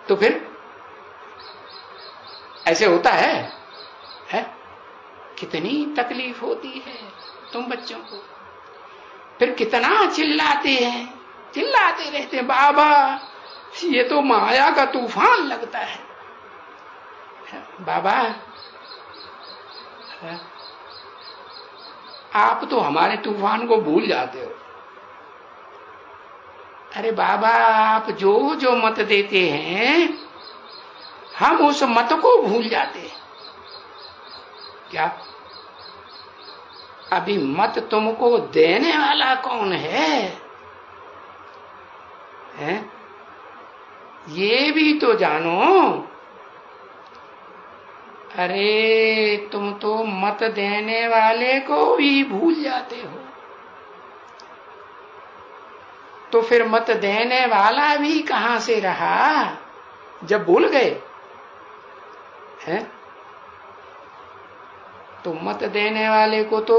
तो फिर ऐसे होता है? कितनी तकलीफ होती है तुम बच्चों को। फिर कितना चिल्लाते हैं, चिल्लाते रहते हैं, बाबा ये तो माया का तूफान लगता है। बाबा आप तो हमारे तूफान को भूल जाते हो। अरे बाबा, आप जो जो मत देते हैं हम उस मत को भूल जाते हैं। क्या? अभी मत तुमको देने वाला कौन है? ये भी तो जानो। अरे तुम तो मत देने वाले को भी भूल जाते हो, तो फिर मत देने वाला भी कहां से रहा जब भूल गए हैं? तो मत देने वाले को तो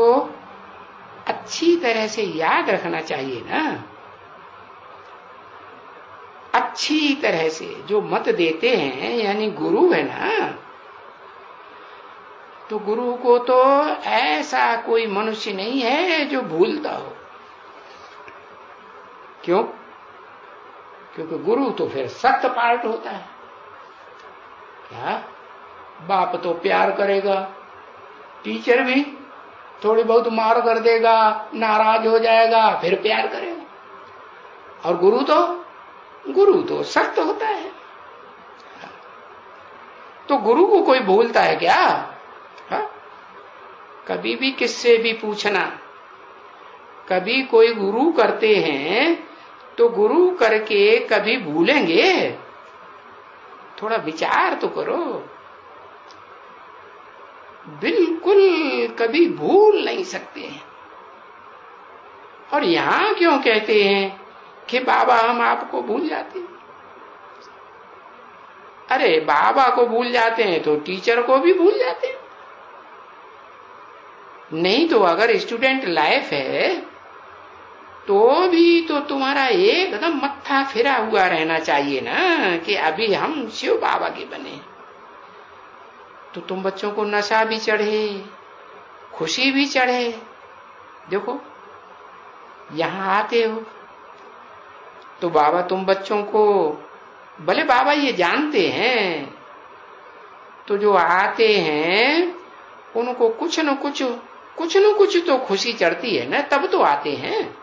अच्छी तरह से याद रखना चाहिए ना। अच्छी तरह से जो मत देते हैं यानी गुरु है ना, तो गुरु को तो ऐसा कोई मनुष्य नहीं है जो भूलता हो। क्यों? क्योंकि गुरु तो फिर सख्त पार्ट होता है। क्या? बाप तो प्यार करेगा, टीचर भी थोड़ी बहुत मार कर देगा, नाराज हो जाएगा, फिर प्यार करेगा। और गुरु तो सख्त होता है। तो गुरु को कोई भूलता है क्या? कभी भी किससे भी पूछना, कभी कोई गुरु करते हैं तो गुरु करके कभी भूलेंगे? थोड़ा विचार तो करो। बिल्कुल कभी भूल नहीं सकते हैं। और यहां क्यों कहते हैं कि बाबा हम आपको भूल जाते हैं? अरे बाबा को भूल जाते हैं तो टीचर को भी भूल जाते हैं। नहीं तो अगर स्टूडेंट लाइफ है तो भी तो तुम्हारा एकदम मत्था फिरा हुआ रहना चाहिए ना कि अभी हम शिव बाबा के बने। तो तुम बच्चों को नशा भी चढ़े, खुशी भी चढ़े। देखो यहां आते हो तो बाबा तुम बच्चों को, भले बाबा ये जानते हैं, तो जो आते हैं उनको कुछ न कुछ तो खुशी चढ़ती है ना, तब तो आते हैं।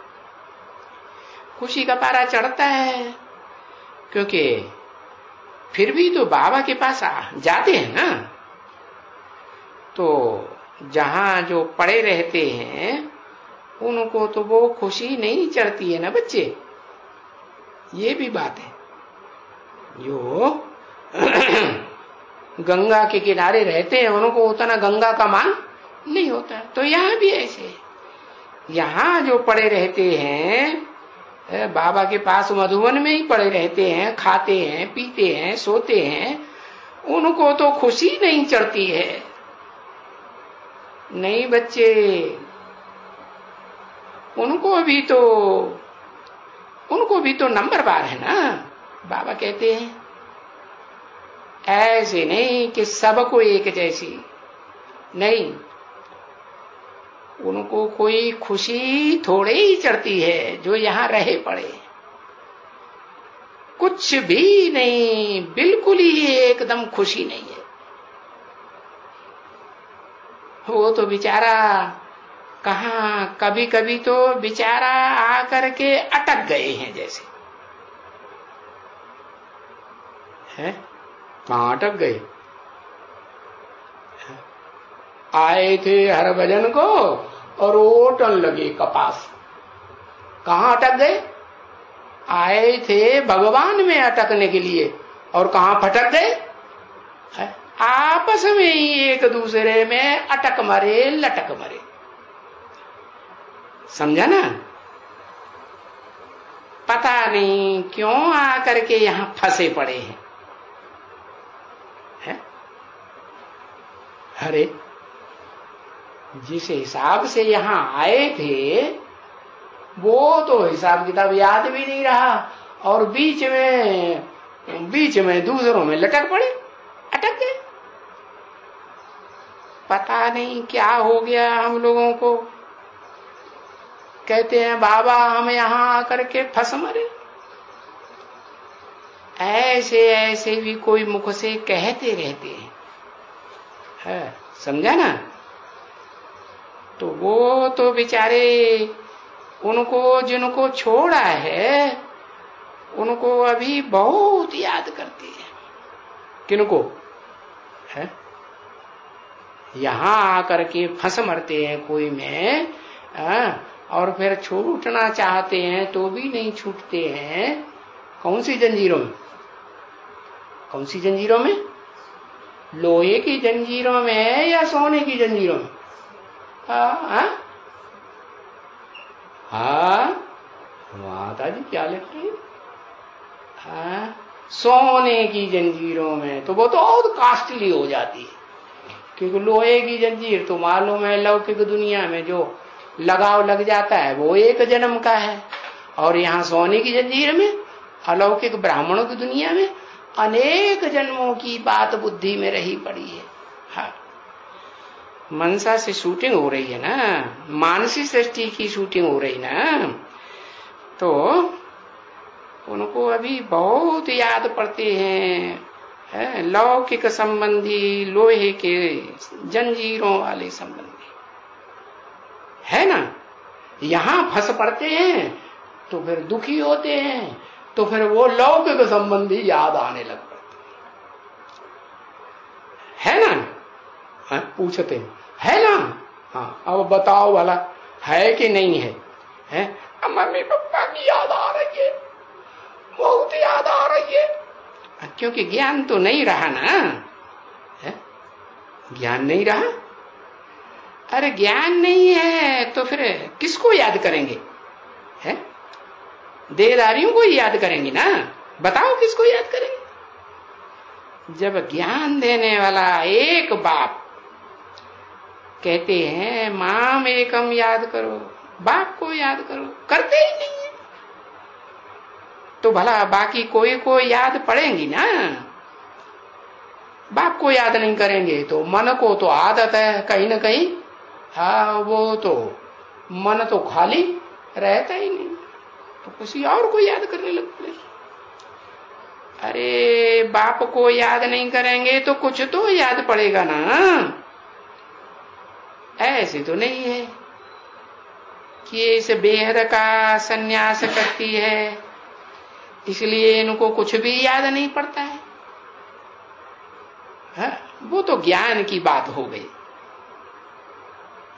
खुशी का पारा चढ़ता है, क्योंकि फिर भी तो बाबा के पास जाते हैं ना। तो जहां जो पड़े रहते हैं उनको तो वो खुशी नहीं चढ़ती है ना बच्चे। ये भी बात है। जो गंगा के किनारे रहते हैं उनको उतना गंगा का मान नहीं होता। तो यहाँ भी ऐसे है, यहाँ जो पड़े रहते हैं बाबा के पास मधुवन में ही पड़े रहते हैं, खाते हैं, पीते हैं, सोते हैं, उनको तो खुशी नहीं चढ़ती है। नहीं बच्चे, उनको भी तो नंबर बार है ना। बाबा कहते हैं ऐसे नहीं कि सबको एक जैसी, नहीं, उनको कोई खुशी थोड़े ही चढ़ती है जो यहां रहे पड़े, कुछ भी नहीं, बिल्कुल ही एकदम खुशी नहीं है। वो तो बेचारा कहां, कभी कभी तो बेचारा आकर के अटक गए हैं, जैसे है, कहां अटक गए? आए थे हरभजन को और ओटन लगे कपास। कहां अटक गए? आए थे भगवान में अटकने के लिए और कहां फटक गए? आपस में ही एक दूसरे में अटक मरे, लटक मरे। समझा ना? पता नहीं क्यों आकर के यहां फंसे पड़े हैं। अरे जिस हिसाब से यहां आए थे वो तो हिसाब किताब याद भी नहीं रहा और बीच में दूसरों में लटक पड़े, अटक गए। पता नहीं क्या हो गया हम लोगों को। कहते हैं बाबा हम यहां आकर के फंस मरे। ऐसे ऐसे भी कोई मुख से कहते रहते हैं, है, समझा ना? तो वो तो बेचारे, उनको जिनको छोड़ा है उनको अभी बहुत याद करते हैं। किनको? है, यहां आकर के फंस मरते हैं कोई में, और फिर छूटना चाहते हैं तो भी नहीं छूटते हैं। कौन सी जंजीरों में? कौन सी जंजीरों में? लोहे की जंजीरों में या सोने की जंजीरों में? हाँ, माता जी क्या लिख रही है? सोने की जंजीरों में तो वो तो और कॉस्टली हो जाती है, क्योंकि लोहे की जंजीर तो मालूम है लौकिक दुनिया में जो लगाव लग जाता है वो एक जन्म का है, और यहाँ सोने की जंजीर में अलौकिक ब्राह्मणों की दुनिया में अनेक जन्मों की बात बुद्धि में रही पड़ी है। हाँ, मनसा से शूटिंग हो रही है ना, मानसी सृष्टि की शूटिंग हो रही ना, तो उनको अभी बहुत याद पड़ते हैं लौकिक संबंधी, लोहे के जंजीरों वाले संबंधी, है ना। यहां फंस पड़ते हैं तो फिर दुखी होते हैं, तो फिर वो लौकिक संबंधी याद आने लग पड़ते है ना। पूछते है ना, हाँ अब बताओ भला है कि नहीं है? मम्मी पापा की याद आ रही है, बहुत याद आ रही है, क्योंकि ज्ञान तो नहीं रहा ना, है? ज्ञान नहीं रहा। अरे ज्ञान नहीं है तो फिर किसको याद करेंगे? है, देहधारियों को ही याद करेंगे ना। बताओ किसको याद करेंगे? जब ज्ञान देने वाला एक बाप कहते हैं माम एकम याद करो, बाप को याद करो, करते ही नहीं है, तो भला बाकी कोई को याद पड़ेंगी ना। बाप को याद नहीं करेंगे तो मन को तो आदत है कहीं ना कहीं, हाँ वो तो मन तो खाली रहता ही नहीं, तो किसी और को याद करने लगते। अरे बाप को याद नहीं करेंगे तो कुछ तो याद पड़ेगा ना। ऐसे तो नहीं है कि इस बेहद का सन्यास करती है इसलिए इनको कुछ भी याद नहीं पड़ता है। वो तो ज्ञान की बात हो गई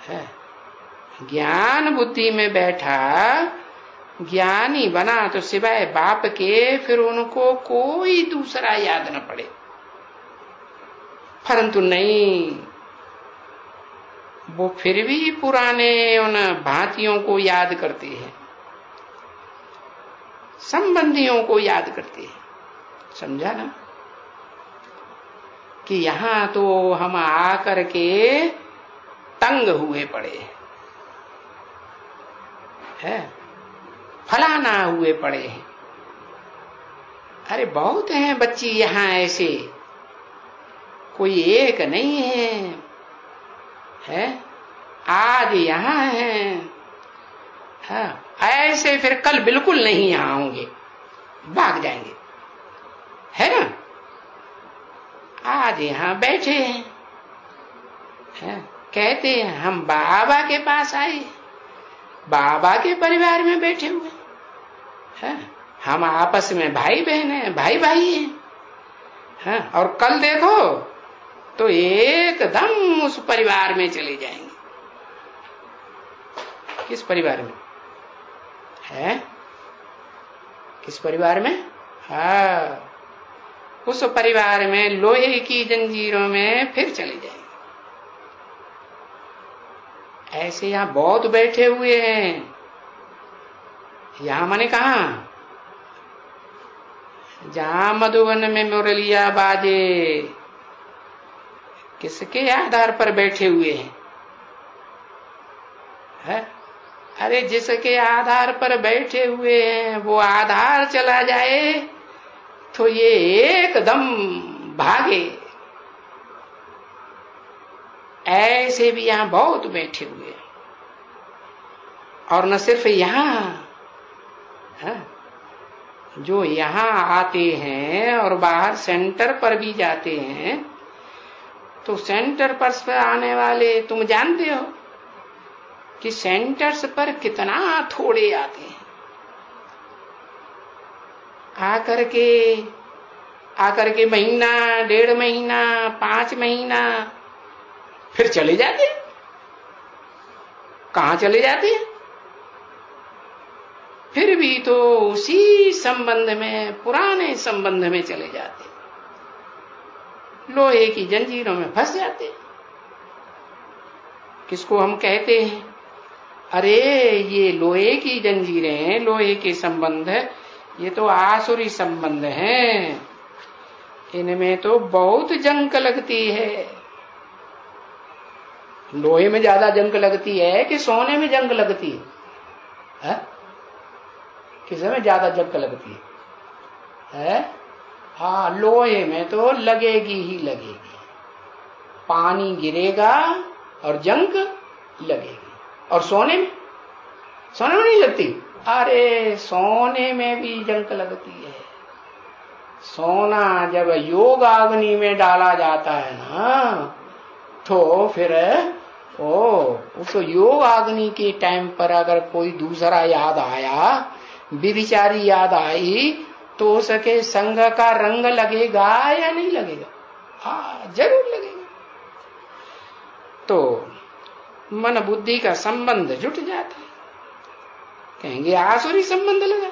है। ज्ञान बुद्धि में बैठा ज्ञानी बना तो सिवाय बाप के फिर उनको कोई दूसरा याद न पड़े। परंतु नहीं, वो फिर भी पुराने उन भांतियों को याद करते हैं, संबंधियों को याद करते हैं। समझा ना कि यहां तो हम आकर के तंग हुए पड़े हैं, फलाना हुए पड़े हैं। अरे बहुत हैं बच्ची यहां ऐसे, कोई एक नहीं है, आज यहां है। हाँ, ऐसे फिर कल बिल्कुल नहीं यहां होंगे, भाग जाएंगे, है ना। आज यहां बैठे हैं, कहते हैं हम बाबा के पास आए, बाबा के परिवार में बैठे हुए हैं, हम आपस में भाई बहन हैं, भाई भाई हैं। और कल देखो तो एकदम उस परिवार में चले जाएंगे। किस परिवार में है? किस परिवार में? हाँ, उस परिवार में लोहे की जंजीरों में फिर चले जाएंगे। ऐसे यहां बहुत बैठे हुए हैं। यहां मैंने कहा जहां मधुबन में मुरलिया बाजे, किसके आधार पर बैठे हुए हैं? है? अरे जिसके आधार पर बैठे हुए हैं वो आधार चला जाए तो ये एकदम भागे। ऐसे भी यहां बहुत बैठे हुए हैं। और न सिर्फ यहां, जो यहां आते हैं और बाहर सेंटर पर भी जाते हैं, तो सेंटर पर आने वाले तुम जानते हो कि सेंटर्स पर कितना थोड़े आते हैं। आकर के महीना, 1.5 महीना, 5 महीना फिर चले जाते हैं। कहां चले जाते हैं? फिर भी तो उसी संबंध में, पुराने संबंध में चले जाते हैं, लोहे की जंजीरों में फंस जाते हैं। किसको हम कहते हैं? अरे ये लोहे की जंजीरें हैं, लोहे के संबंध, ये तो आसुरी संबंध हैं, इनमें तो बहुत जंक लगती है। लोहे में ज्यादा जंग लगती है कि सोने में जंग लगती है? किसमें ज्यादा जंग लगती है? हाँ, लोहे में तो लगेगी ही लगेगी। पानी गिरेगा और जंग लगेगी। और सोने में? सोने में नहीं लगती। अरे सोने में भी जंग लगती है। सोना जब योग अग्नि में डाला जाता है ना, तो फिर उस योग अग्नि के टाइम पर अगर कोई दूसरा याद आया, विभिचारी याद आई, तो उसके संग का रंग लगेगा या नहीं लगेगा? हाँ, जरूर लगेगा। तो मन बुद्धि का संबंध जुट जाता है। कहेंगे आसुरी संबंध लगा।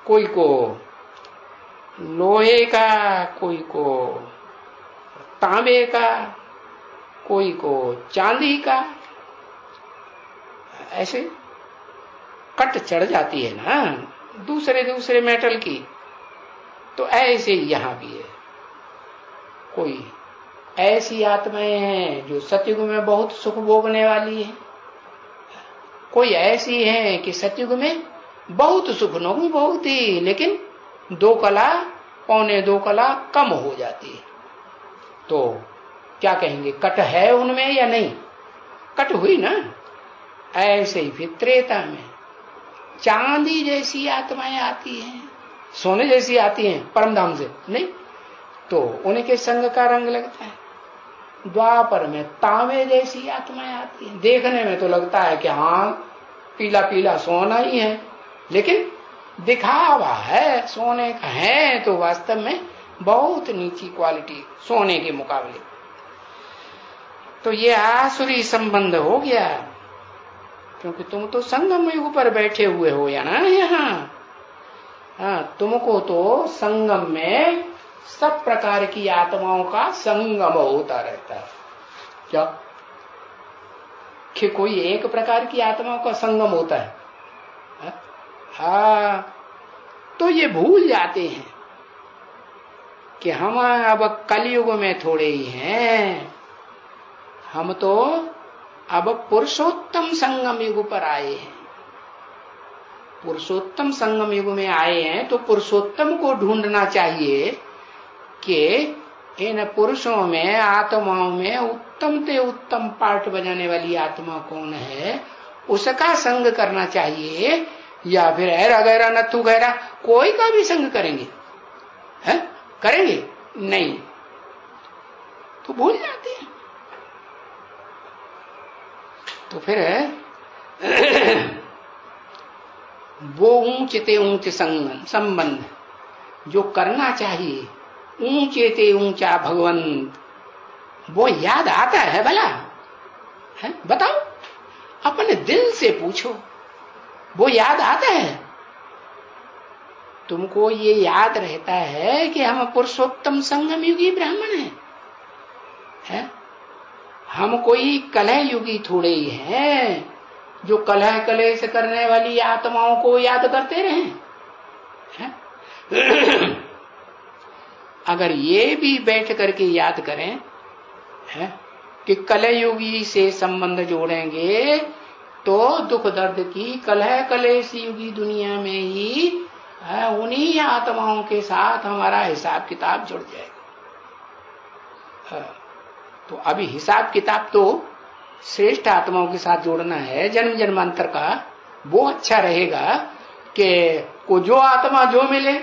कोई को लोहे का, कोई को तांबे का, कोई को चांदी का, ऐसे कट चढ़ जाती है ना दूसरे मेटल की। तो ऐसे यहां भी है। कोई ऐसी आत्माएं हैं जो सतयुग में बहुत सुख भोगने वाली है, कोई ऐसी है कि सतयुग में बहुत सुख नहीं भोगती, लेकिन 2 कला, 1.25 कला कम हो जाती है। तो क्या कहेंगे, कट है उनमें या नहीं? कट हुई ना। ऐसे ही फिर त्रेता में चांदी जैसी आत्माएं आती हैं, सोने जैसी आती हैं परमधाम से नहीं, तो उनके संग का रंग लगता है। द्वापर में तांबे जैसी आत्माएं आती हैं, देखने में तो लगता है कि हाँ पीला पीला सोना ही है, लेकिन दिखावा है सोने का, है तो वास्तव में बहुत नीची क्वालिटी सोने के मुकाबले। तो ये आसुरी संबंध हो गया। क्योंकि तुम तो संगम युग पर बैठे हुए हो या ना यहाँ। हाँ, तुमको तो संगम में सब प्रकार की आत्माओं का संगम होता रहता है। क्या कि कोई एक प्रकार की आत्माओं का संगम होता है? हाँ, तो ये भूल जाते हैं कि हम अब कलयुग में थोड़े ही हैं, हम तो अब पुरुषोत्तम संगम युग पर आए हैं। पुरुषोत्तम संगम युग में आए हैं तो पुरुषोत्तम को ढूंढना चाहिए कि इन पुरुषों में, आत्माओं में उत्तम से उत्तम पार्ट बजाने वाली आत्मा कौन है, उसका संग करना चाहिए। या फिर ऐरा गैरा नथु गैरा कोई का भी संग करेंगे? है? करेंगे नहीं, तो भूल जाते हैं। तो फिर वो ऊंचे ऊंचे संबंध जो करना चाहिए, ऊंचे ते ऊंचा भगवंत, वो याद आता है भला? है? बताओ, अपने दिल से पूछो, वो याद आता है? तुमको ये याद रहता है कि हम पुरुषोत्तम संगम युगी ब्राह्मण हैं? हम कोई कलह युगी थोड़े ही हैं जो कलह कलेश करने वाली आत्माओं को याद करते रहे हैं? अगर ये भी बैठ करके याद करें है कि कलह युगी से संबंध जोड़ेंगे तो दुख दर्द की कलह कलेश युगी दुनिया में ही उन्हीं आत्माओं के साथ हमारा हिसाब किताब जुड़ जाएगा। तो अभी हिसाब किताब तो श्रेष्ठ आत्माओं के साथ जोड़ना है, जन्म जन्मांतर का। वो अच्छा रहेगा कि को जो आत्मा जो मिले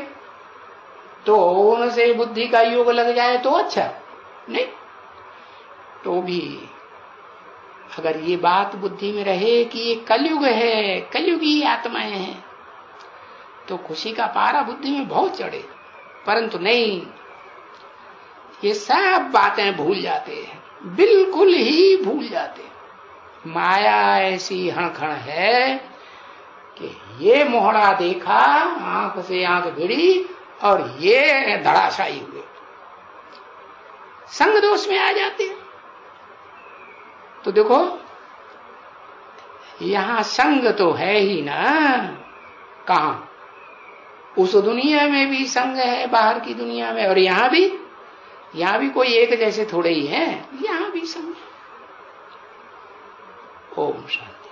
तो उनसे बुद्धि का योग लग जाए तो अच्छा, नहीं तो भी अगर ये बात बुद्धि में रहे कि ये कलयुग है, कलयुगी आत्माएं हैं, तो खुशी का पारा बुद्धि में बहुत चढ़े। परंतु नहीं, ये सब बातें भूल जाते हैं, बिल्कुल ही भूल जाते हैं। माया ऐसी हणखण है कि ये मोहरा देखा, आंख से आंख भिड़ी और ये धड़ाशायी हुए, संग दोष में आ जाते हैं। तो देखो, यहां संग तो है ही ना, कहां? उस दुनिया में भी संग है, बाहर की दुनिया में, और यहां भी कोई एक जैसे थोड़े ही है, यहां भी संग है। ओम शांति।